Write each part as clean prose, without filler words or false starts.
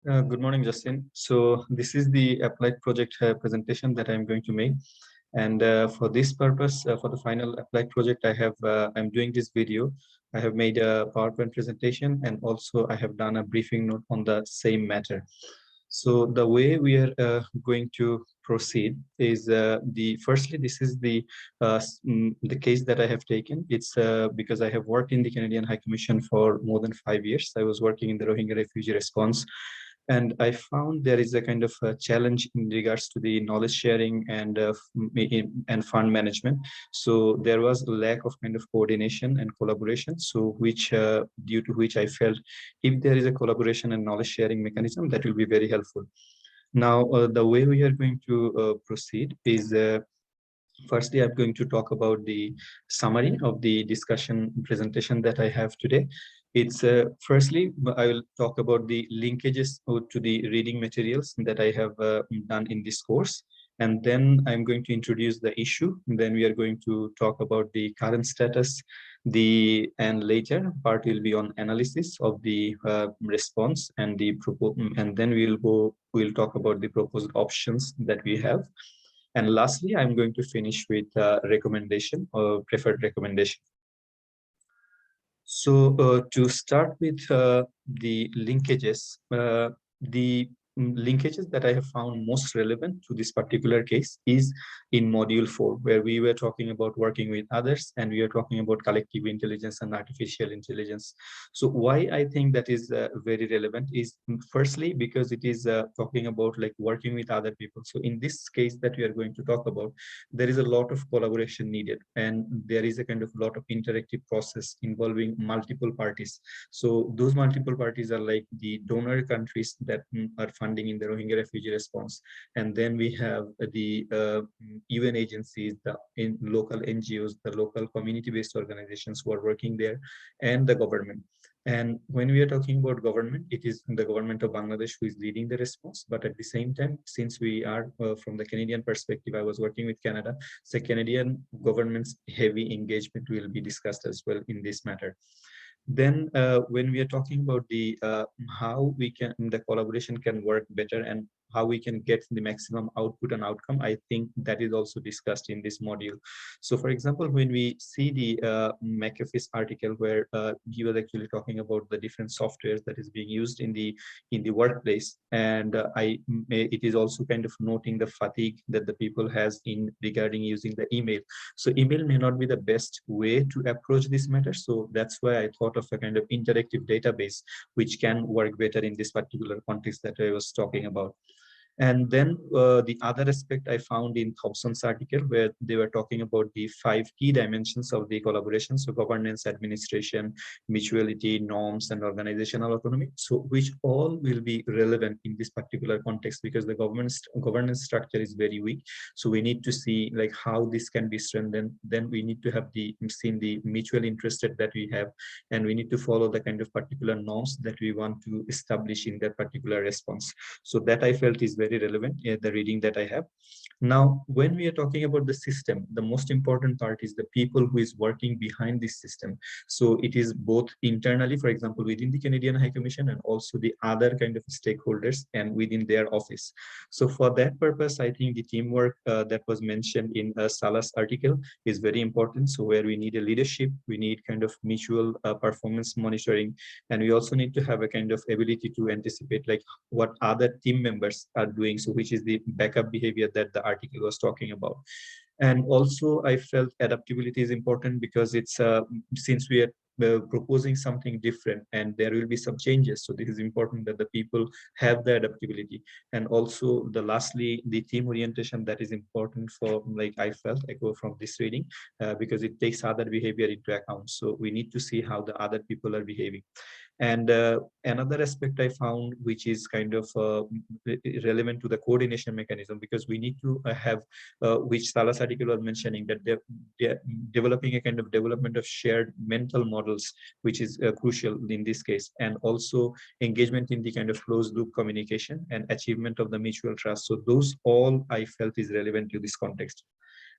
Good morning, Justin. So this is the applied project presentation that I'm going to make. And for this purpose, for the final applied project, I'm doing this video. I have made a PowerPoint presentation, and also I have done a briefing note on the same matter. So the way we are going to proceed is firstly, this is the case that I have taken. It's because I have worked in the Canadian High Commission for more than 5 years. I was working in the Rohingya refugee response, and I found there is a kind of a challenge in regards to the knowledge sharing and fund management. So there was a lack of kind of coordination and collaboration. So which due to which I felt if there is a collaboration and knowledge sharing mechanism, that will be very helpful. Now, the way we are going to proceed is firstly, I'm going to talk about the summary of the discussion presentation that I have today. It's firstly, I will talk about the linkages to the reading materials that I have done in this course. And then I'm going to introduce the issue. And then we are going to talk about the current status. And later part will be on analysis of the response and and then we'll talk about the proposed options that we have. And lastly, I'm going to finish with recommendation or preferred recommendation. So to start with the linkages, the linkages that I have found most relevant to this particular case is in module 4, where we were talking about working with others, and we are talking about collective intelligence and artificial intelligence. So why I think that is very relevant is firstly, because it is talking about like working with other people. So in this case that we are going to talk about, there is a lot of collaboration needed, and there is a kind of lot of interactive process involving multiple parties. So those multiple parties are like the donor countries that are funding in the Rohingya refugee response, and then we have the UN agencies, the local NGOs, the local community-based organizations who are working there, and the government. And when we are talking about government, it is the government of Bangladesh who is leading the response. But at the same time, since we are from the Canadian perspective, I was working with Canada, so Canadian government's heavy engagement will be discussed as well in this matter. Then when we are talking about the how the collaboration can work better and how we can get the maximum output and outcome, I think that is also discussed in this module. So for example, when we see the McAfee's article where he was actually talking about the different softwares that is being used in the workplace, and it is also kind of noting the fatigue that the people has in regarding using the email. So email may not be the best way to approach this matter. So that's why I thought of a kind of interactive database which can work better in this particular context that I was talking about. And then the other aspect I found in Thompson's article, where they were talking about the 5 key dimensions of the collaboration. So governance, administration, mutuality, norms, and organizational autonomy. So which all will be relevant in this particular context, because the governance structure is very weak. So we need to see like how this can be strengthened. Then we need to have seen the mutual interest that we have, and we need to follow the kind of particular norms that we want to establish in that particular response. So that I felt is very relevant in the reading that I have. Now, when we are talking about the system, the most important part is the people who is working behind this system. So it is both internally, for example, within the Canadian High Commission, and also the other kind of stakeholders and within their office. So for that purpose, I think the teamwork that was mentioned in Salah's article is very important. So where we need a leadership, we need kind of mutual performance monitoring, and we also need to have a kind of ability to anticipate like what other team members are doing. So which is the backup behavior that the article was talking about. And also I felt adaptability is important, because it's since we are proposing something different and there will be some changes, so this is important that the people have the adaptability. And also lastly, the team orientation, that is important for, like I felt I go from this reading, because it takes other behavior into account. So we need to see how the other people are behaving. And another aspect I found, which is kind of relevant to the coordination mechanism, because we need to have, which Salah's article was mentioning, that they're developing a kind of development of shared mental models, which is crucial in this case, and also engagement in the kind of closed loop communication and achievement of the mutual trust. So those all I felt is relevant to this context.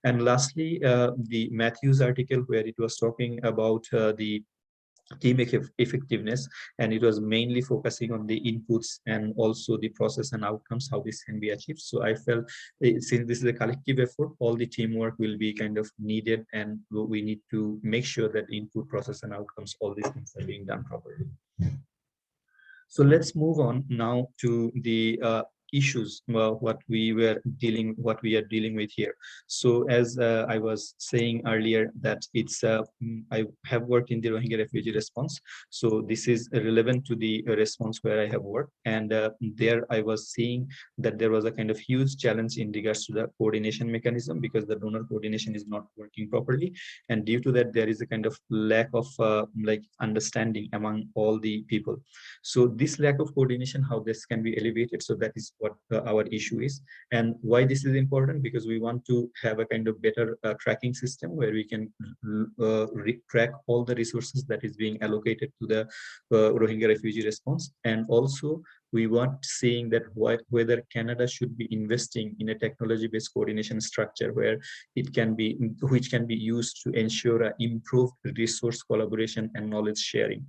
And lastly, the Matthews article, where it was talking about the team effectiveness, and it was mainly focusing on the inputs and also the process and outcomes, how this can be achieved. So I felt since this is a collective effort, all the teamwork will be kind of needed, and we need to make sure that input, process and outcomes, all these things are being done properly. So let's move on now to the issues, what we are dealing with here. So as I was saying earlier, that it's I have worked in the Rohingya refugee response. So this is relevant to the response where I have worked, and there I was seeing that there was a kind of huge challenge in regards to the coordination mechanism, because the donor coordination is not working properly, and due to that there is a kind of lack of like understanding among all the people. So this lack of coordination, how this can be elevated, so that is what our issue is. And why this is important, because we want to have a kind of better tracking system where we can track all the resources that is being allocated to the Rohingya refugee response. And also we want seeing that whether Canada should be investing in a technology-based coordination structure where which can be used to ensure a improved resource collaboration and knowledge sharing.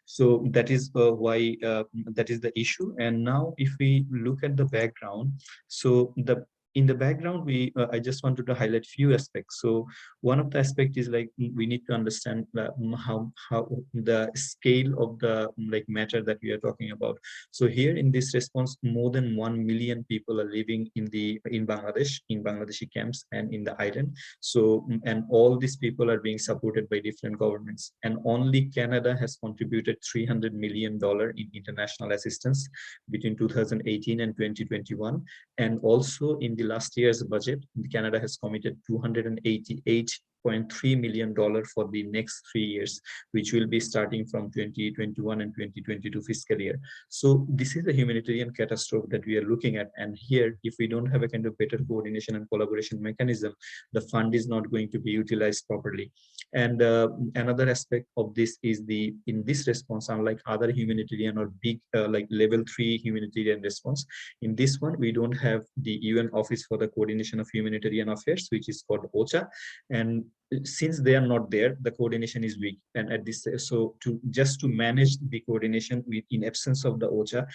So that is why that is the issue. And now if we look at the background, so in the background, I just wanted to highlight few aspects. So one of the aspect is like we need to understand how the scale of the like matter that we are talking about. So here in this response, more than 1 million people are living in Bangladesh, in Bangladeshi camps and in the island. So and all these people are being supported by different governments, and only Canada has contributed $300 million in international assistance between 2018 and 2021. And also in the last year's budget, Canada has committed $288.3 million for the next 3 years, which will be starting from 2021 and 2022 fiscal year. So this is a humanitarian catastrophe that we are looking at. And here, if we don't have a kind of better coordination and collaboration mechanism, the fund is not going to be utilized properly. And another aspect of this is in this response, unlike other humanitarian or big like level 3 humanitarian response, in this one we don't have the UN Office for the Coordination of Humanitarian Affairs, which is called OCHA. And since they are not there, the coordination is weak. And at this, so to manage the coordination in absence of the OCHA,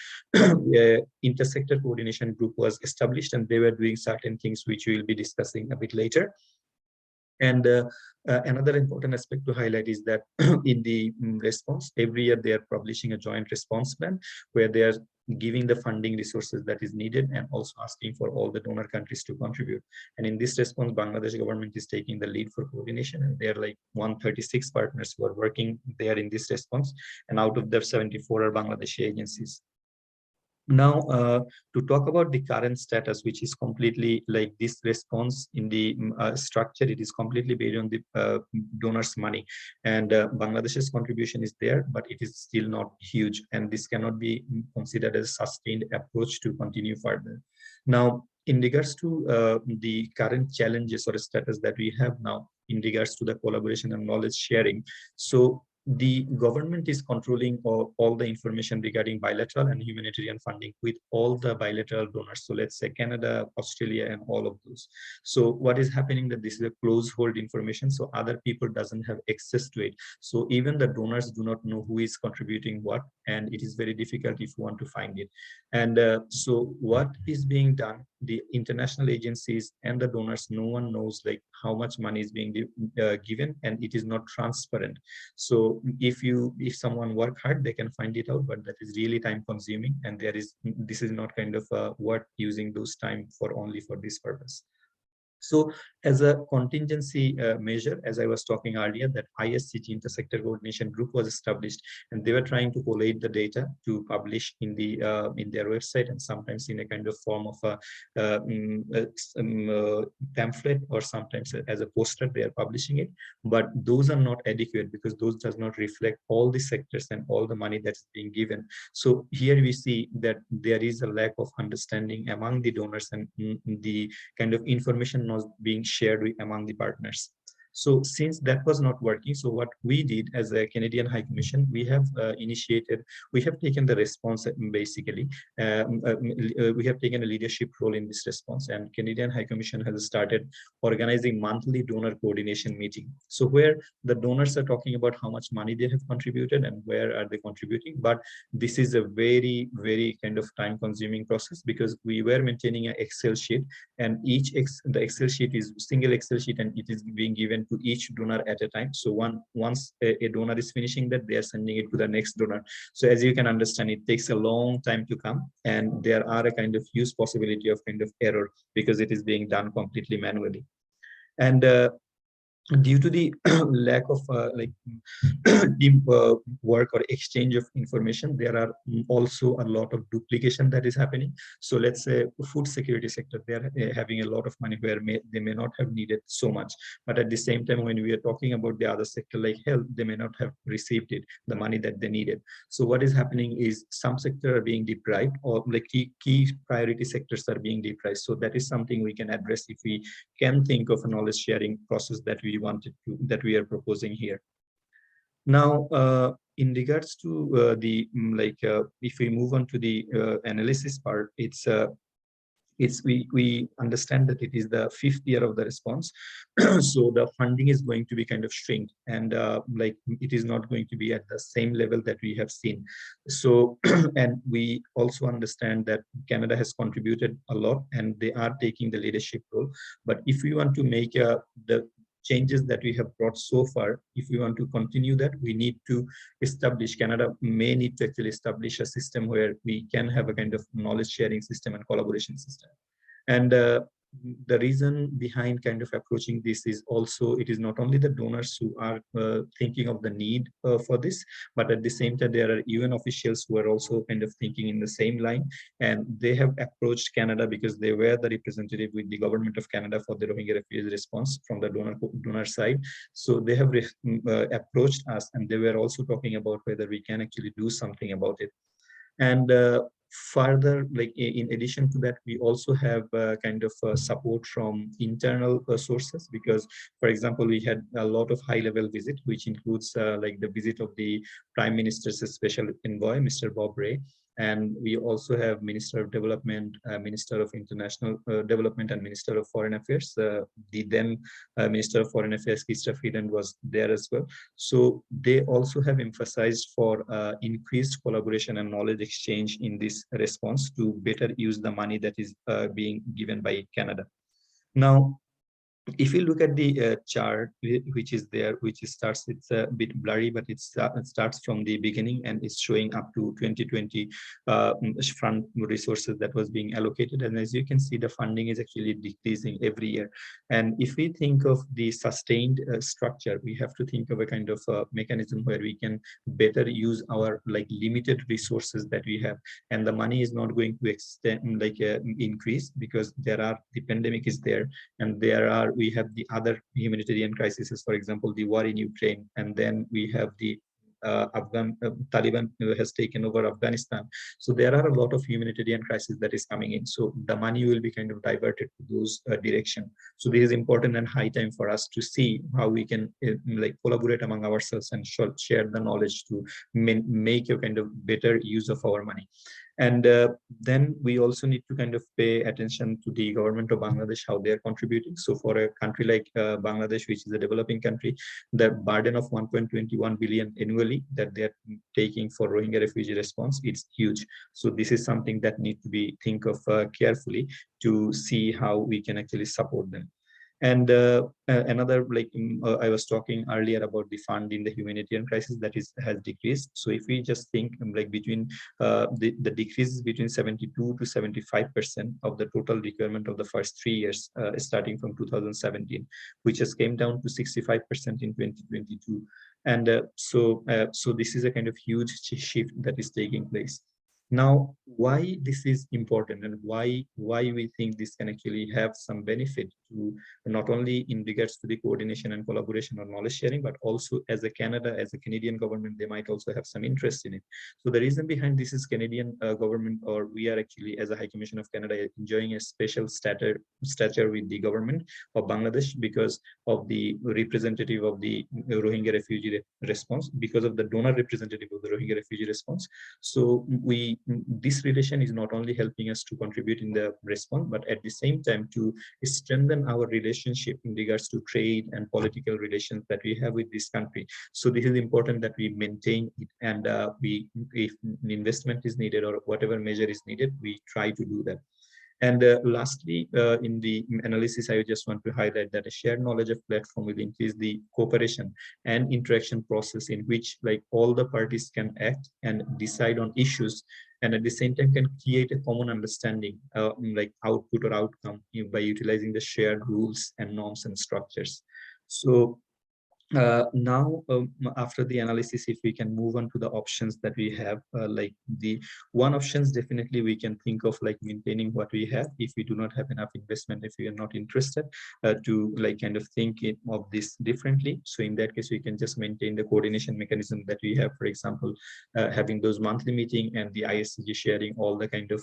intersector coordination group was established, and they were doing certain things which we will be discussing a bit later. And another important aspect to highlight is that in the response, every year they are publishing a joint response plan where they are giving the funding resources that is needed, and also asking for all the donor countries to contribute. And in this response, Bangladesh government is taking the lead for coordination, and there are like 136 partners who are working there in this response, and out of their 74 are Bangladeshi agencies. Now, to talk about the current status, which is completely like this response in the structure, it is completely based on the donors' money, and Bangladesh's contribution is there, but it is still not huge, and this cannot be considered as a sustained approach to continue further. Now, in regards to the current challenges or status that we have now in regards to the collaboration and knowledge sharing, so the government is controlling all the information regarding bilateral and humanitarian funding with all the bilateral donors. So let's say Canada, Australia, and all of those. So what is happening that this is a closed hold information, so other people doesn't have access to it. So even the donors do not know who is contributing what, and it is very difficult if you want to find it. And so what is being done, the international agencies and the donors, no one knows like how much money is being given, and it is not transparent. So if someone work hard, they can find it out, but that is really time consuming, and this is not kind of worth using those time for only for this purpose. So as a contingency measure, as I was talking earlier, that ISCT Intersector Coordination Group was established, and they were trying to collate the data to publish in their website, and sometimes in a kind of form of a pamphlet, or sometimes as a poster they are publishing it. But those are not adequate, because those does not reflect all the sectors and all the money that's being given. So here we see that there is a lack of understanding among the donors, and the kind of information not being shared among the partners. So since that was not working, so what we did as a Canadian High Commission, we have we have taken the response basically. We have taken a leadership role in this response, and Canadian High Commission has started organizing monthly donor coordination meeting. So where the donors are talking about how much money they have contributed and where are they contributing. But this is a very, very kind of time consuming process, because we were maintaining an Excel sheet, and the Excel sheet is single Excel sheet, and it is being given to each donor at a time. So once a donor is finishing that, they are sending it to the next donor. So as you can understand, it takes a long time to come, and there are a kind of huge possibility of kind of error, because it is being done completely manually. And due to the lack of team work or exchange of information, there are also a lot of duplication that is happening. So let's say food security sector, they are having a lot of money where they may not have needed so much, but at the same time, when we are talking about the other sector like health, they may not have received the money that they needed. So what is happening is some sectors are being deprived, or like key priority sectors are being deprived. So that is something we can address if we can think of a knowledge sharing process that we are proposing here. Now, in regards to if we move on to the analysis part, we understand that it is the 5th year of the response. So the funding is going to be kind of shrink, and it is not going to be at the same level that we have seen. So and we also understand that Canada has contributed a lot, and they are taking the leadership role. But if we want to make the changes that we have brought so far, if we want to continue that, we need to Canada may need to actually establish a system where we can have a kind of knowledge sharing system and collaboration system. And the reason behind kind of approaching this is also, it is not only the donors who are thinking of the need for this, but at the same time, there are UN officials who are also kind of thinking in the same line. And they have approached Canada because they were the representative with the government of Canada for the Rohingya refugee response from the donor side. So they have approached us, and they were also talking about whether we can actually do something about it. And further, like in addition to that, we also have kind of support from internal sources, because for example, we had a lot of high level visit, which includes like the visit of the Prime Minister's special envoy, Mr. Bob Ray. And we also have Minister of Development, Minister of International Development, and Minister of Foreign Affairs. The then Minister of Foreign Affairs, Krista Freeland, was there as well. So they also have emphasized for increased collaboration and knowledge exchange in this response to better use the money that is being given by Canada. Now, if you look at the chart which is there, which starts, it's a bit blurry, but it starts from the beginning, and it's showing up to 2020 front resources that was being allocated. And as you can see, the funding is actually decreasing every year. And if we think of the sustained structure, we have to think of a kind of mechanism where we can better use our like limited resources that we have. And the money is not going to extend increase, because the pandemic is there, and we have the other humanitarian crises, for example, the war in Ukraine, and then we have the Taliban has taken over Afghanistan. So there are a lot of humanitarian crises that is coming in. So the money will be kind of diverted to those direction. So this is important and high time for us to see how we can like collaborate among ourselves and share the knowledge to make a kind of better use of our money. And then we also need to kind of pay attention to the government of Bangladesh, how they are contributing. So for a country like Bangladesh, which is a developing country, the burden of 1.21 billion annually that they are taking for Rohingya refugee response, it's huge. So this is something that needs to be think of carefully to see how we can actually support them. And another, I was talking earlier about the fund in the humanitarian crisis that has decreased. So if we just think like between the decrease is between 72 to 75% of the total requirement of the first 3 years, starting from 2017, which has came down to 65% in 2022. And so this is a kind of huge shift that is taking place. Now, why this is important and why we think this can actually have some benefit to not only in regards to the coordination and collaboration or knowledge sharing, but also as a Canada, as a Canadian government, they might also have some interest in it. So the reason behind this is Canadian government, or we are actually as a High Commission of Canada enjoying a special stature with the government of Bangladesh because of the representative of the Rohingya refugee response, because of the donor representative of the Rohingya refugee response. So this relation is not only helping us to contribute in the response, but at the same time to strengthen our relationship in regards to trade and political relations that we have with this country. So this is important that we maintain it, and if investment is needed or whatever measure is needed, we try to do that. And lastly, in the analysis, I just want to highlight that a shared knowledge of platform will increase the cooperation and interaction process in which like all the parties can act and decide on issues, and at the same time can create a common understanding like output or outcome by utilizing the shared rules and norms and structures. So now after the analysis, if we can move on to the options that we have, like the one options, definitely we can think of like maintaining what we have if we do not have enough investment, if we are not interested to like kind of think of this differently. So in that case, we can just maintain the coordination mechanism that we have, for example, having those monthly meeting and the ISCG sharing all the kind of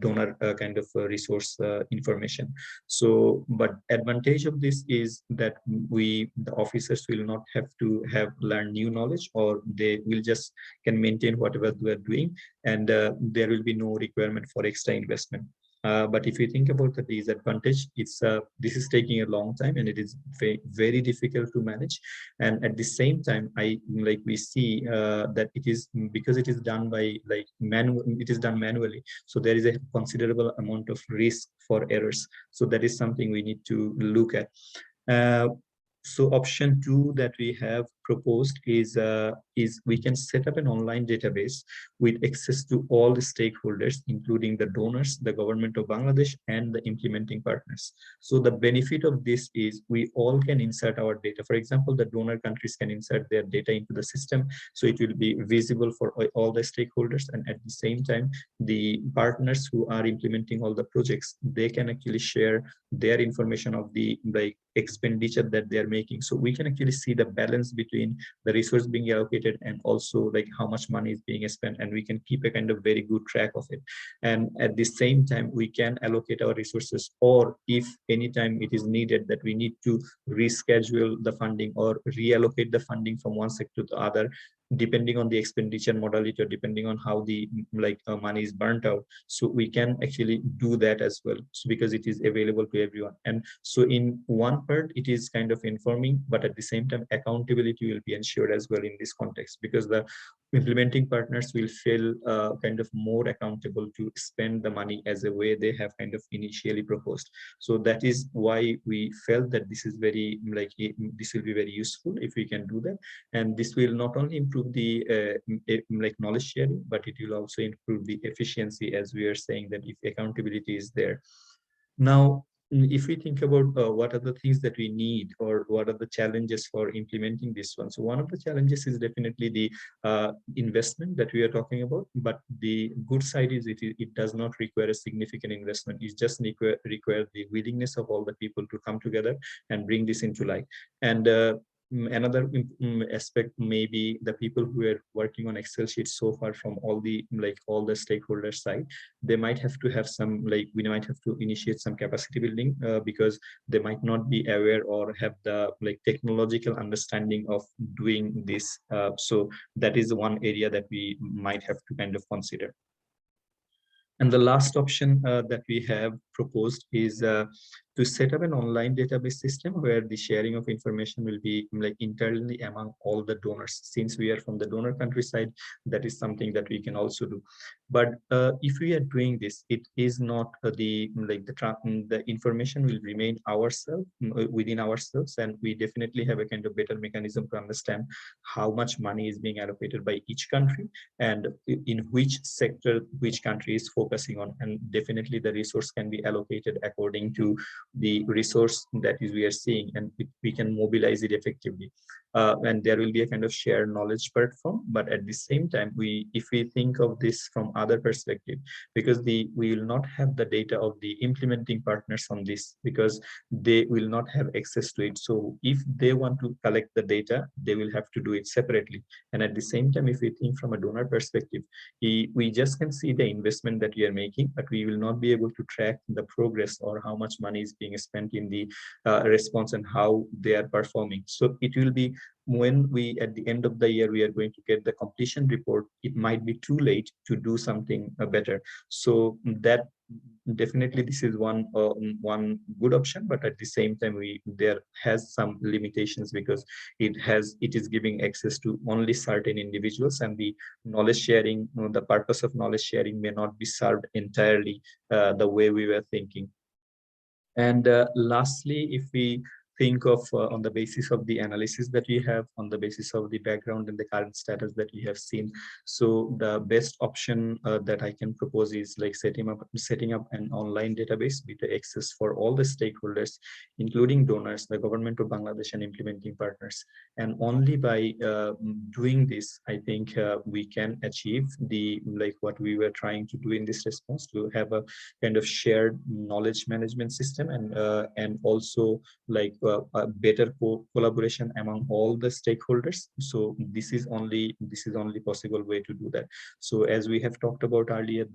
donor kind of resource information. So but advantage of this is that the officers will not have to have learn new knowledge, or they will just can maintain whatever they are doing, and there will be no requirement for extra investment. But if you think about the disadvantage, it's this is taking a long time and it is very difficult to manage. And at the same time, we see that it is because it is done by like manual, it is done manually. So there is a considerable amount of risk for errors. So that is something we need to look at. Uh, so option two that we have proposed is we can set up an online database with access to all the stakeholders, including the donors, the government of Bangladesh, and the implementing partners. So the benefit of this is we all can insert our data. For example, the donor countries can insert their data into the system, so it will be visible for all the stakeholders. And at the same time, the partners who are implementing all the projects, they can actually share their information of the like expenditure that they are making. So we can actually see the balance between the resource being allocated and also like how much money is being spent, and we can keep a kind of very good track of it. And at the same time, we can allocate our resources, or if anytime it is needed that we need to reschedule the funding or reallocate the funding from one sector to the other, depending on the expenditure modality or depending on how the money is burnt out. So we can actually do that as well, so because it is available to everyone. And so in one part it is kind of informing, but at the same time accountability will be ensured as well in this context, because the implementing partners will feel kind of more accountable to spend the money as a way they have kind of initially proposed. So that is why we felt that this is very this will be very useful if we can do that. And this will not only improve the knowledge sharing, but it will also improve the efficiency, as we are saying that if accountability is there. Now, if we think about what are the things that we need or what are the challenges for implementing this one. So one of the challenges is definitely the investment that we are talking about, but the good side is it does not require a significant investment. It just require the willingness of all the people to come together and bring this into light. And another aspect may be the people who are working on Excel sheets so far from all the stakeholder side. They might have to have some we might have to initiate some capacity building because they might not be aware or have the technological understanding of doing this. So that is one area that we might have to kind of consider. And the last option that we have proposed is to set up an online database system where the sharing of information will be internally among all the donors. Since we are from the donor country side, that is something that we can also do. But if we are doing this, it is not the information will remain within ourselves, and we definitely have a kind of better mechanism to understand how much money is being allocated by each country and in which sector which country is focusing on. And definitely the resource can be allocated according to the resource that is we are seeing, and we can mobilize it effectively. And there will be a kind of shared knowledge platform. But at the same time, if we think of this from other perspective, because we will not have the data of the implementing partners on this, because they will not have access to it. So if they want to collect the data, they will have to do it separately. And at the same time, if we think from a donor perspective, we just can see the investment that we are making, but we will not be able to track the progress or how much money is being spent in the response and how they are performing. So it will be, when we at the end of the year we are going to get the completion report, it might be too late to do something better. So that definitely this is one good option, but at the same time there has some limitations, because it is giving access to only certain individuals, and the knowledge sharing, the purpose of knowledge sharing may not be served entirely the way we were thinking. And lastly, if we think of on the basis of the analysis that we have, on the basis of the background and the current status that we have seen, so the best option that I can propose is like setting up an online database with the access for all the stakeholders, including donors, the government of Bangladesh, and implementing partners. And only by doing this, I think we can achieve the like what we were trying to do in this response, to have a kind of shared knowledge management system, and also like a better collaboration among all the stakeholders. So this is only possible way to do that. So as we have talked about earlier,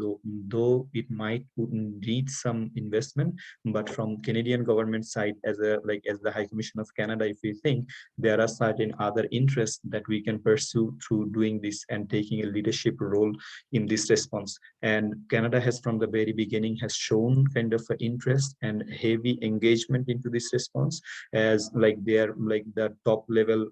though it might need some investment, but from Canadian government side, as the High Commission of Canada, if we think there are certain other interests that we can pursue through doing this and taking a leadership role in this response. And Canada has from the very beginning has shown kind of an interest and heavy engagement into this response, as like they're like the top level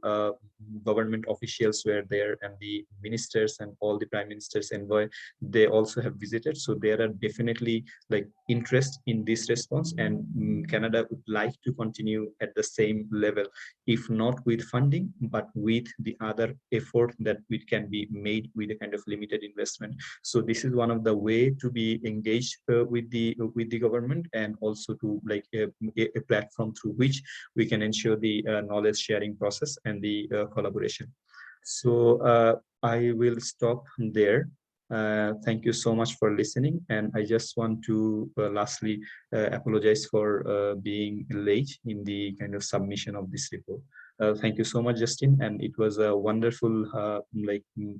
government officials were there, and the ministers and all the prime ministers envoy, they also have visited. So there are definitely like interest in this response, and Canada would like to continue at the same level, if not with funding, but with the other effort that it can be made with a kind of limited investment. So this is one of the way to be engaged with the government, and also to like a platform through which we can ensure the knowledge sharing process and the collaboration. So I will stop there. Thank you so much for listening, and I just want to lastly apologize for being late in the kind of submission of this report. Thank you so much, Justin, and it was a wonderful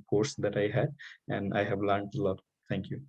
course that I had, and I have learned a lot. Thank you.